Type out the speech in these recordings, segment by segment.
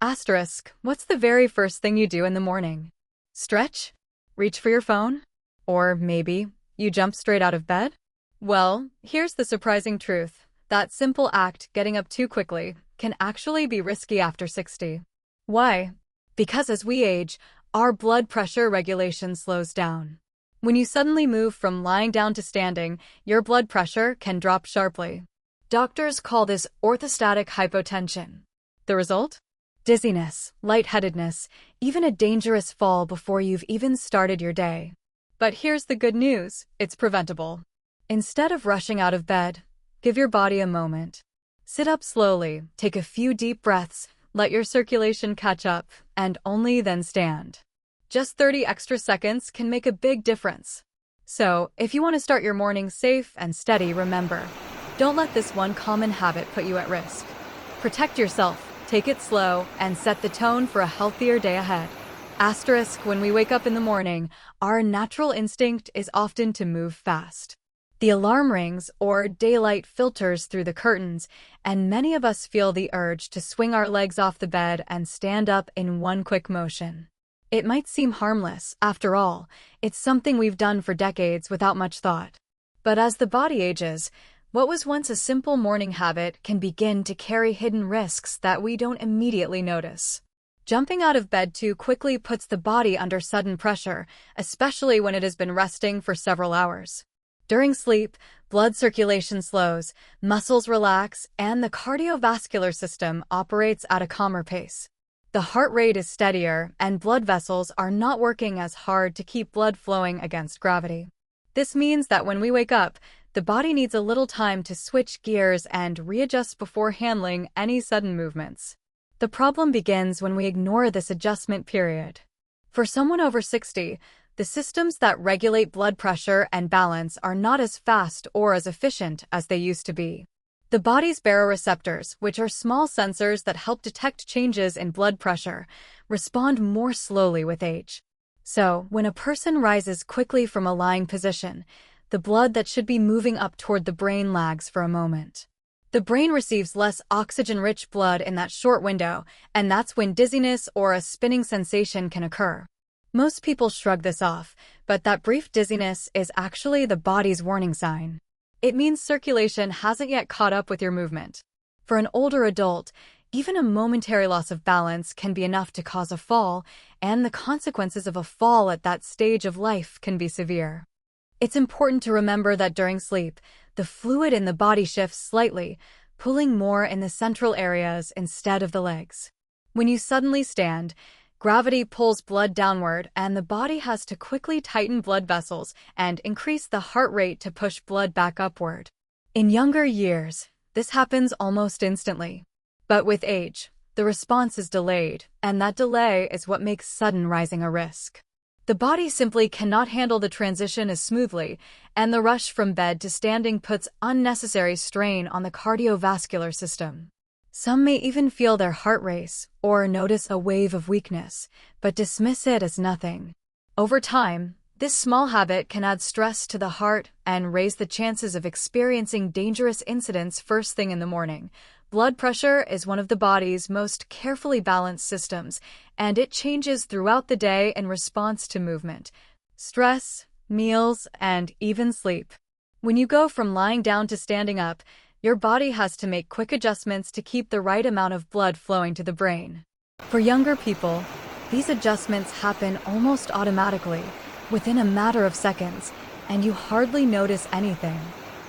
Asterisk, what's the very first thing you do in the morning? Stretch? Reach for your phone? Or maybe you jump straight out of bed? Well, here's the surprising truth. That simple act, getting up too quickly, can actually be risky after 60. Why? Because as we age, our blood pressure regulation slows down. When you suddenly move from lying down to standing, your blood pressure can drop sharply. Doctors call this orthostatic hypotension. The result? Dizziness, lightheadedness, even a dangerous fall before you've even started your day. But here's the good news, it's preventable. Instead of rushing out of bed, give your body a moment. Sit up slowly, take a few deep breaths, let your circulation catch up, and only then stand. Just 30 extra seconds can make a big difference. So, if you want to start your morning safe and steady, remember, don't let this one common habit put you at risk. Protect yourself, take it slow, and set the tone for a healthier day ahead. Asterisk, when we wake up in the morning, our natural instinct is often to move fast. The alarm rings or daylight filters through the curtains, and many of us feel the urge to swing our legs off the bed and stand up in one quick motion. It might seem harmless, after all, it's something we've done for decades without much thought. But as the body ages, what was once a simple morning habit can begin to carry hidden risks that we don't immediately notice. Jumping out of bed too quickly puts the body under sudden pressure, especially when it has been resting for several hours. During sleep, blood circulation slows, muscles relax, and the cardiovascular system operates at a calmer pace. The heart rate is steadier, and blood vessels are not working as hard to keep blood flowing against gravity. This means that when we wake up, the body needs a little time to switch gears and readjust before handling any sudden movements. The problem begins when we ignore this adjustment period. For someone over 60, the systems that regulate blood pressure and balance are not as fast or as efficient as they used to be. The body's baroreceptors, which are small sensors that help detect changes in blood pressure, respond more slowly with age. So, when a person rises quickly from a lying position, the blood that should be moving up toward the brain lags for a moment. The brain receives less oxygen-rich blood in that short window, and that's when dizziness or a spinning sensation can occur. Most people shrug this off, but that brief dizziness is actually the body's warning sign. It means circulation hasn't yet caught up with your movement. For an older adult, even a momentary loss of balance can be enough to cause a fall, and the consequences of a fall at that stage of life can be severe. It's important to remember that during sleep, the fluid in the body shifts slightly, pulling more in the central areas instead of the legs. When you suddenly stand, gravity pulls blood downward, and the body has to quickly tighten blood vessels and increase the heart rate to push blood back upward. In younger years, this happens almost instantly. But with age, the response is delayed, and that delay is what makes sudden rising a risk. The body simply cannot handle the transition as smoothly, and the rush from bed to standing puts unnecessary strain on the cardiovascular system. Some may even feel their heart race or notice a wave of weakness, but dismiss it as nothing. Over time, this small habit can add stress to the heart and raise the chances of experiencing dangerous incidents first thing in the morning. Blood pressure is one of the body's most carefully balanced systems, and it changes throughout the day in response to movement, stress, meals, and even sleep. When you go from lying down to standing up, your body has to make quick adjustments to keep the right amount of blood flowing to the brain. For younger people, these adjustments happen almost automatically, within a matter of seconds, and you hardly notice anything.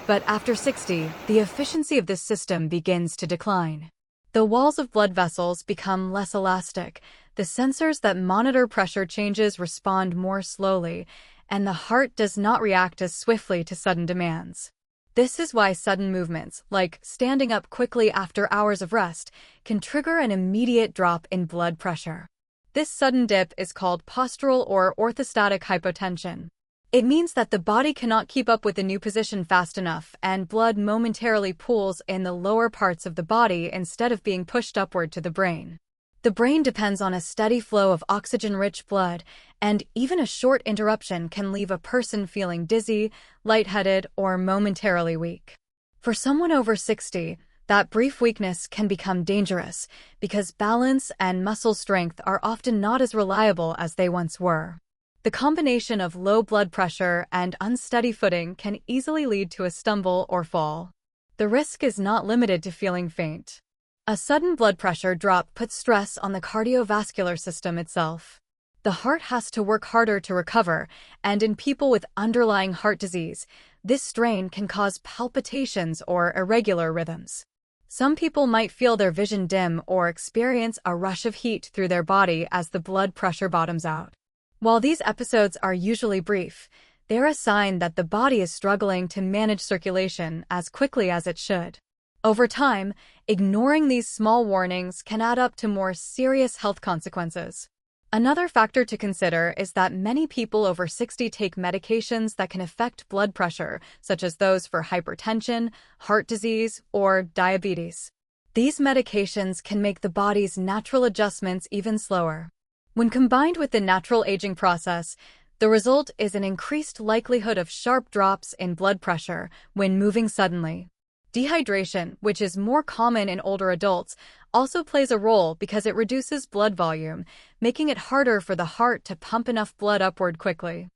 But after 60, the efficiency of this system begins to decline. The walls of blood vessels become less elastic, the sensors that monitor pressure changes respond more slowly, and the heart does not react as swiftly to sudden demands. This is why sudden movements, like standing up quickly after hours of rest, can trigger an immediate drop in blood pressure. This sudden dip is called postural or orthostatic hypotension. It means that the body cannot keep up with the new position fast enough, and blood momentarily pools in the lower parts of the body instead of being pushed upward to the brain. The brain depends on a steady flow of oxygen-rich blood, and even a short interruption can leave a person feeling dizzy, lightheaded, or momentarily weak. For someone over 60, That brief weakness can become dangerous because balance and muscle strength are often not as reliable as they once were. The combination of low blood pressure and unsteady footing can easily lead to a stumble or fall. The risk is not limited to feeling faint. A sudden blood pressure drop puts stress on the cardiovascular system itself. The heart has to work harder to recover, and in people with underlying heart disease, this strain can cause palpitations or irregular rhythms. Some people might feel their vision dim or experience a rush of heat through their body as the blood pressure bottoms out. While these episodes are usually brief, they're a sign that the body is struggling to manage circulation as quickly as it should. Over time, ignoring these small warnings can add up to more serious health consequences. Another factor to consider is that many people over 60 take medications that can affect blood pressure, such as those for hypertension, heart disease, or diabetes. These medications can make the body's natural adjustments even slower. When combined with the natural aging process, the result is an increased likelihood of sharp drops in blood pressure when moving suddenly. Dehydration, which is more common in older adults, also plays a role because it reduces blood volume, making it harder for the heart to pump enough blood upward quickly.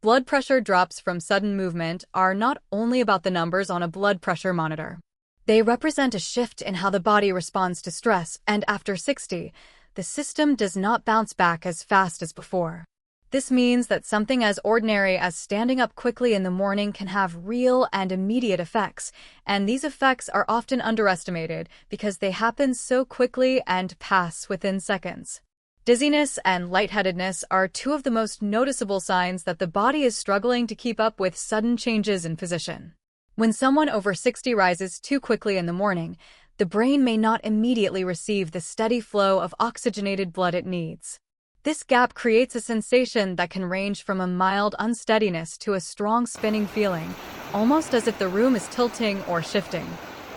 Blood pressure drops from sudden movement are not only about the numbers on a blood pressure monitor. They represent a shift in how the body responds to stress, and after 60, the system does not bounce back as fast as before. This means that something as ordinary as standing up quickly in the morning can have real and immediate effects, and these effects are often underestimated because they happen so quickly and pass within seconds. Dizziness and lightheadedness are two of the most noticeable signs that the body is struggling to keep up with sudden changes in position. When someone over 60 rises too quickly in the morning, the brain may not immediately receive the steady flow of oxygenated blood it needs. This gap creates a sensation that can range from a mild unsteadiness to a strong spinning feeling, almost as if the room is tilting or shifting.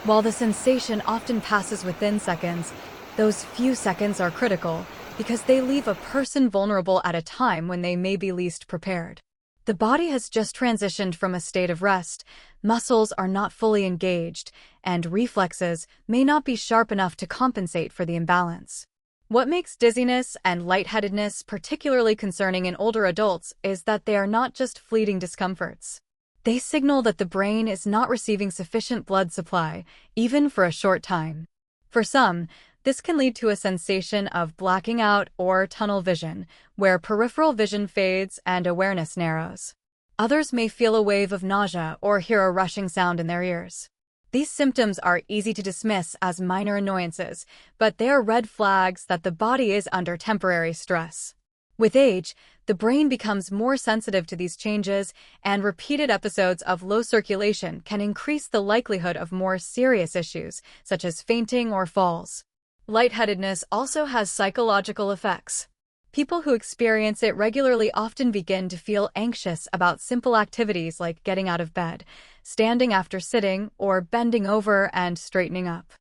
While the sensation often passes within seconds, those few seconds are critical because they leave a person vulnerable at a time when they may be least prepared. The body has just transitioned from a state of rest, muscles are not fully engaged, and reflexes may not be sharp enough to compensate for the imbalance. What makes dizziness and lightheadedness particularly concerning in older adults is that they are not just fleeting discomforts. They signal that the brain is not receiving sufficient blood supply, even for a short time. For some, this can lead to a sensation of blacking out or tunnel vision, where peripheral vision fades and awareness narrows. Others may feel a wave of nausea or hear a rushing sound in their ears. These symptoms are easy to dismiss as minor annoyances, but they are red flags that the body is under temporary stress. With age, the brain becomes more sensitive to these changes, and repeated episodes of low circulation can increase the likelihood of more serious issues, such as fainting or falls. Lightheadedness also has psychological effects. People who experience it regularly often begin to feel anxious about simple activities like getting out of bed, standing after sitting, or bending over and straightening up.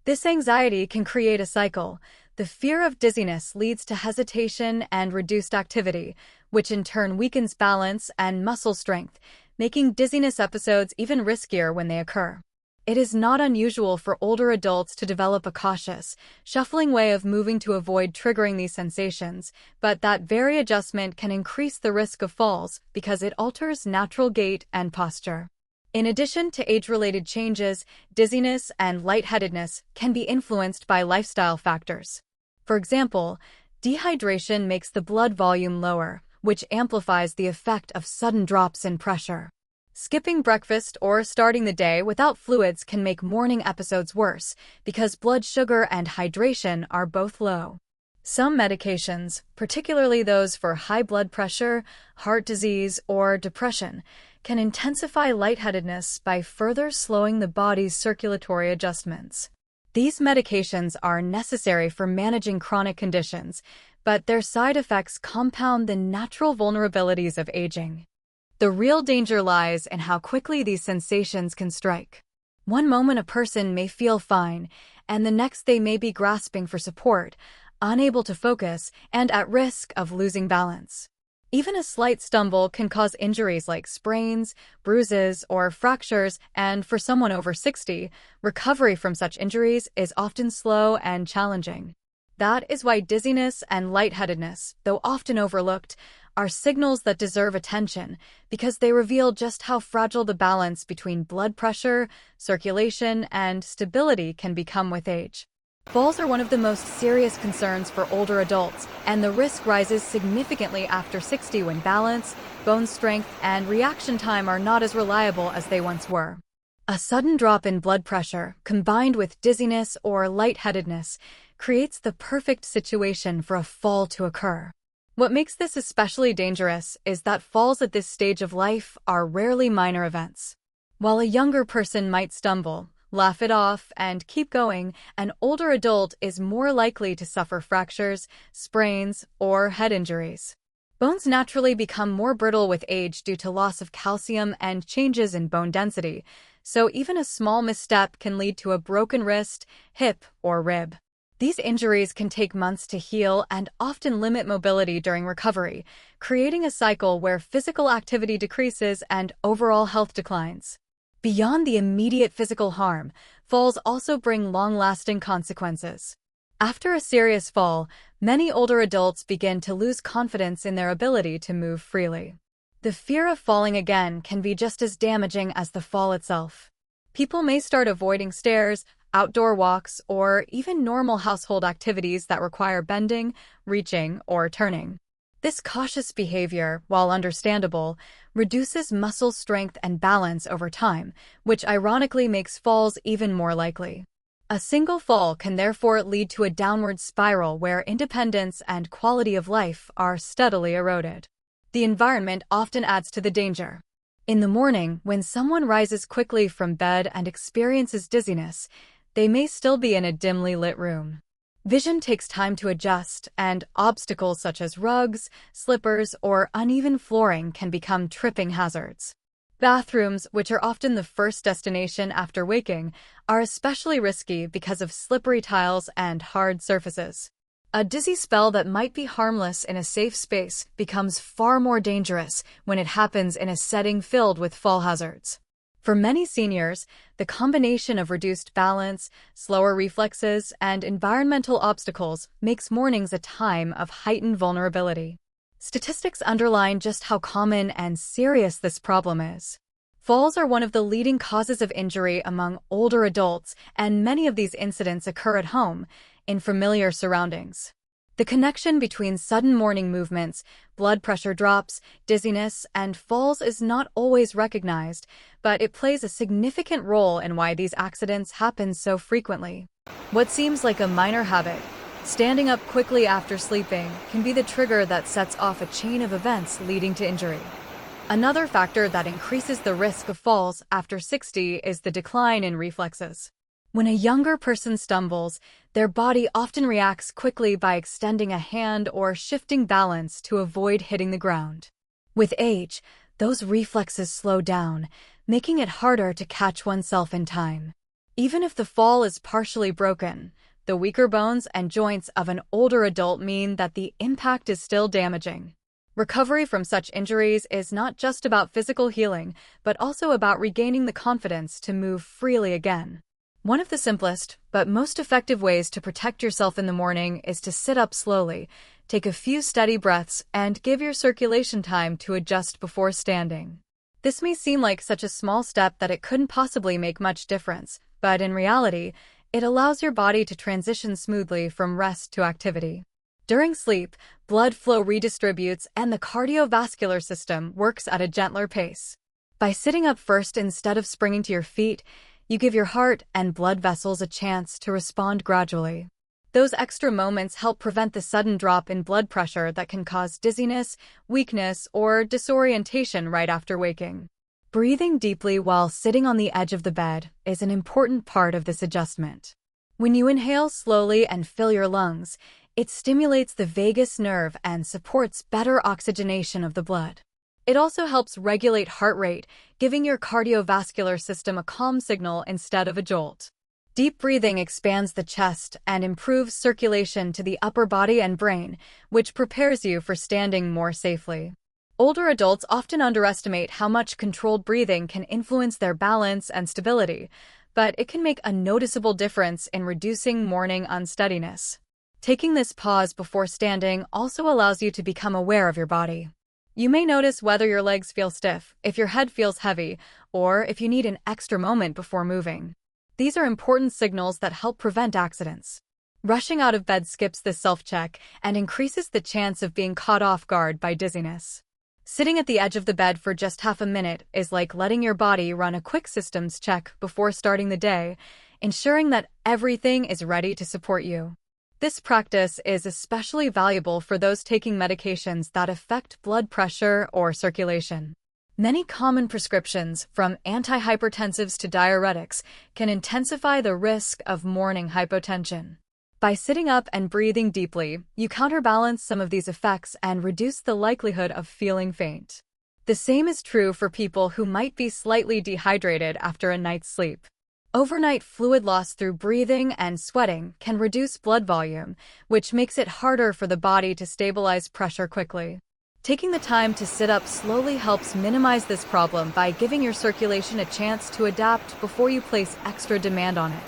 This anxiety can create a cycle. The fear of dizziness leads to hesitation and reduced activity, which in turn weakens balance and muscle strength, making dizziness episodes even riskier when they occur. It is not unusual for older adults to develop a cautious, shuffling way of moving to avoid triggering these sensations, but that very adjustment can increase the risk of falls because it alters natural gait and posture. In addition to age-related changes, dizziness and lightheadedness can be influenced by lifestyle factors. For example, dehydration makes the blood volume lower, which amplifies the effect of sudden drops in pressure. Skipping breakfast or starting the day without fluids can make morning episodes worse because blood sugar and hydration are both low. Some medications, particularly those for high blood pressure, heart disease, or depression, can intensify lightheadedness by further slowing the body's circulatory adjustments. These medications are necessary for managing chronic conditions, but their side effects compound the natural vulnerabilities of aging. The real danger lies in how quickly these sensations can strike. One moment a person may feel fine, and the next they may be grasping for support, unable to focus, and at risk of losing balance. Even a slight stumble can cause injuries like sprains, bruises, or fractures, and for someone over 60, recovery from such injuries is often slow and challenging. That is why dizziness and lightheadedness, though often overlooked, are signals that deserve attention because they reveal just how fragile the balance between blood pressure, circulation, and stability can become with age. Falls are one of the most serious concerns for older adults, and the risk rises significantly after 60 when balance, bone strength, and reaction time are not as reliable as they once were. A sudden drop in blood pressure, combined with dizziness or lightheadedness, creates the perfect situation for a fall to occur. What makes this especially dangerous is that falls at this stage of life are rarely minor events. While a younger person might stumble, laugh it off, and keep going, an older adult is more likely to suffer fractures, sprains, or head injuries. Bones naturally become more brittle with age due to loss of calcium and changes in bone density, so even a small misstep can lead to a broken wrist, hip, or rib. These injuries can take months to heal and often limit mobility during recovery, creating a cycle where physical activity decreases and overall health declines. Beyond the immediate physical harm, falls also bring long-lasting consequences. After a serious fall, many older adults begin to lose confidence in their ability to move freely. The fear of falling again can be just as damaging as the fall itself. People may start avoiding stairs, outdoor walks, or even normal household activities that require bending, reaching, or turning. This cautious behavior, while understandable, reduces muscle strength and balance over time, which ironically makes falls even more likely. A single fall can therefore lead to a downward spiral where independence and quality of life are steadily eroded. The environment often adds to the danger. In the morning, when someone rises quickly from bed and experiences dizziness, they may still be in a dimly lit room. Vision takes time to adjust, and obstacles such as rugs, slippers, or uneven flooring can become tripping hazards. Bathrooms, which are often the first destination after waking, are especially risky because of slippery tiles and hard surfaces. A dizzy spell that might be harmless in a safe space becomes far more dangerous when it happens in a setting filled with fall hazards. For many seniors, the combination of reduced balance, slower reflexes, and environmental obstacles makes mornings a time of heightened vulnerability. Statistics underline just how common and serious this problem is. Falls are one of the leading causes of injury among older adults, and many of these incidents occur at home, in familiar surroundings. The connection between sudden morning movements, blood pressure drops, dizziness, and falls is not always recognized, but it plays a significant role in why these accidents happen so frequently. What seems like a minor habit, standing up quickly after sleeping, can be the trigger that sets off a chain of events leading to injury. Another factor that increases the risk of falls after 60 is the decline in reflexes. When a younger person stumbles, their body often reacts quickly by extending a hand or shifting balance to avoid hitting the ground. With age, those reflexes slow down, making it harder to catch oneself in time. Even if the fall is partially broken, the weaker bones and joints of an older adult mean that the impact is still damaging. Recovery from such injuries is not just about physical healing, but also about regaining the confidence to move freely again. One of the simplest, but most effective ways to protect yourself in the morning is to sit up slowly, take a few steady breaths, and give your circulation time to adjust before standing. This may seem like such a small step that it couldn't possibly make much difference, but in reality, it allows your body to transition smoothly from rest to activity. During sleep, blood flow redistributes and the cardiovascular system works at a gentler pace. By sitting up first instead of springing to your feet, you give your heart and blood vessels a chance to respond gradually. Those extra moments help prevent the sudden drop in blood pressure that can cause dizziness, weakness, or disorientation right after waking. Breathing deeply while sitting on the edge of the bed is an important part of this adjustment. When you inhale slowly and fill your lungs, it stimulates the vagus nerve and supports better oxygenation of the blood. It also helps regulate heart rate, giving your cardiovascular system a calm signal instead of a jolt. Deep breathing expands the chest and improves circulation to the upper body and brain, which prepares you for standing more safely. Older adults often underestimate how much controlled breathing can influence their balance and stability, but it can make a noticeable difference in reducing morning unsteadiness. Taking this pause before standing also allows you to become aware of your body. You may notice whether your legs feel stiff, if your head feels heavy, or if you need an extra moment before moving. These are important signals that help prevent accidents. Rushing out of bed skips this self-check and increases the chance of being caught off guard by dizziness. Sitting at the edge of the bed for just half a minute is like letting your body run a quick systems check before starting the day, ensuring that everything is ready to support you. This practice is especially valuable for those taking medications that affect blood pressure or circulation. Many common prescriptions, from antihypertensives to diuretics, can intensify the risk of morning hypotension. By sitting up and breathing deeply, you counterbalance some of these effects and reduce the likelihood of feeling faint. The same is true for people who might be slightly dehydrated after a night's sleep. Overnight fluid loss through breathing and sweating can reduce blood volume, which makes it harder for the body to stabilize pressure quickly. Taking the time to sit up slowly helps minimize this problem by giving your circulation a chance to adapt before you place extra demand on it.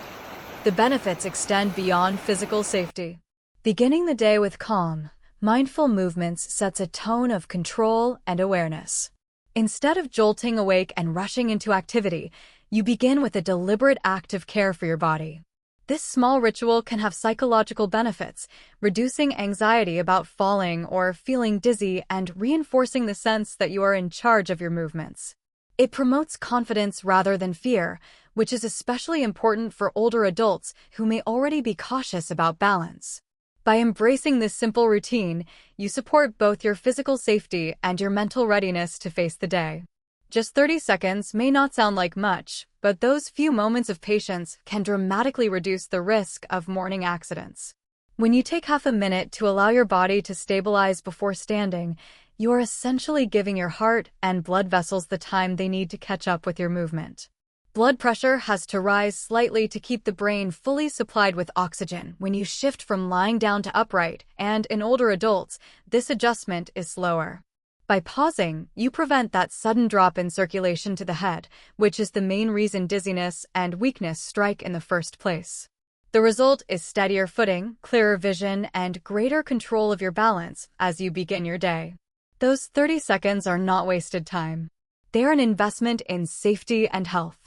The benefits extend beyond physical safety. Beginning the day with calm, mindful movements sets a tone of control and awareness. Instead of jolting awake and rushing into activity, you begin with a deliberate act of care for your body. This small ritual can have psychological benefits, reducing anxiety about falling or feeling dizzy and reinforcing the sense that you are in charge of your movements. It promotes confidence rather than fear, which is especially important for older adults who may already be cautious about balance. By embracing this simple routine, you support both your physical safety and your mental readiness to face the day. Just 30 seconds may not sound like much, but those few moments of patience can dramatically reduce the risk of morning accidents. When you take half a minute to allow your body to stabilize before standing, you are essentially giving your heart and blood vessels the time they need to catch up with your movement. Blood pressure has to rise slightly to keep the brain fully supplied with oxygen when you shift from lying down to upright, and in older adults, this adjustment is slower. By pausing, you prevent that sudden drop in circulation to the head, which is the main reason dizziness and weakness strike in the first place. The result is steadier footing, clearer vision, and greater control of your balance as you begin your day. Those 30 seconds are not wasted time. They are an investment in safety and health.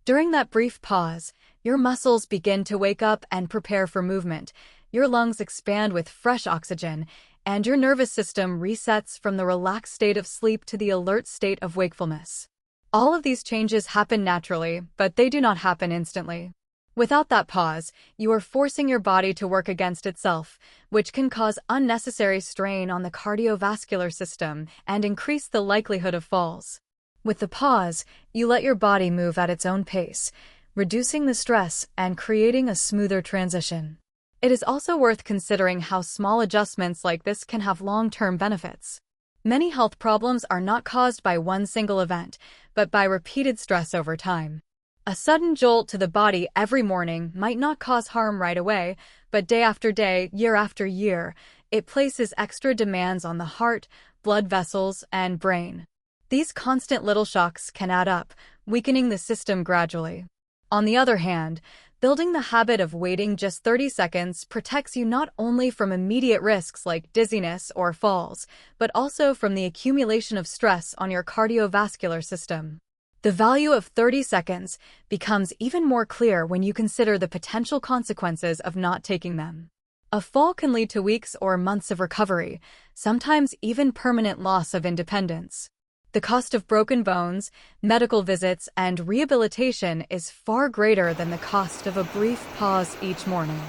During that brief pause, your muscles begin to wake up and prepare for movement, your lungs expand with fresh oxygen, and your nervous system resets from the relaxed state of sleep to the alert state of wakefulness. All of these changes happen naturally, but they do not happen instantly. Without that pause, you are forcing your body to work against itself, which can cause unnecessary strain on the cardiovascular system and increase the likelihood of falls. With the pause, you let your body move at its own pace, reducing the stress and creating a smoother transition. It is also worth considering how small adjustments like this can have long-term benefits. Many health problems are not caused by one single event, but by repeated stress over time. A sudden jolt to the body every morning might not cause harm right away, but day after day, year after year, it places extra demands on the heart, blood vessels, and brain. These constant little shocks can add up, weakening the system gradually. On the other hand, building the habit of waiting just 30 seconds protects you not only from immediate risks like dizziness or falls, but also from the accumulation of stress on your cardiovascular system. The value of 30 seconds becomes even more clear when you consider the potential consequences of not taking them. A fall can lead to weeks or months of recovery, sometimes even permanent loss of independence. The cost of broken bones, medical visits, and rehabilitation is far greater than the cost of a brief pause each morning.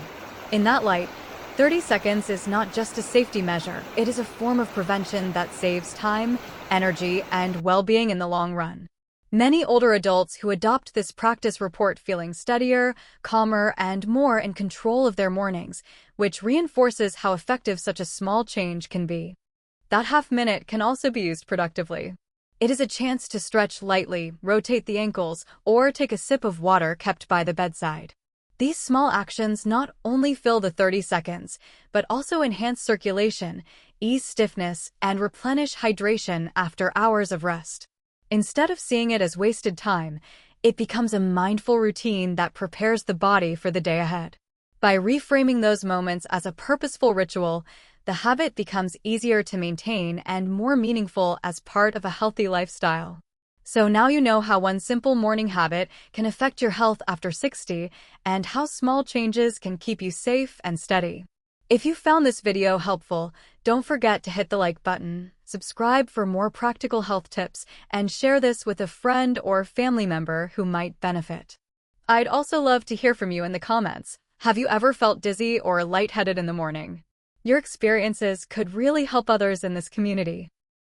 In that light, 30 seconds is not just a safety measure, it is a form of prevention that saves time, energy, and well-being in the long run. Many older adults who adopt this practice report feeling steadier, calmer, and more in control of their mornings, which reinforces how effective such a small change can be. That half minute can also be used productively. It is a chance to stretch lightly, rotate the ankles, or take a sip of water kept by the bedside. These small actions not only fill the 30 seconds, but also enhance circulation, ease stiffness, and replenish hydration after hours of rest. Instead of seeing it as wasted time, it becomes a mindful routine that prepares the body for the day ahead. By reframing those moments as a purposeful ritual, the habit becomes easier to maintain and more meaningful as part of a healthy lifestyle. So now you know how one simple morning habit can affect your health after 60 and how small changes can keep you safe and steady. If you found this video helpful, don't forget to hit the like button, subscribe for more practical health tips, and share this with a friend or family member who might benefit. I'd also love to hear from you in the comments. Have you ever felt dizzy or lightheaded in the morning? Your experiences could really help others in this community.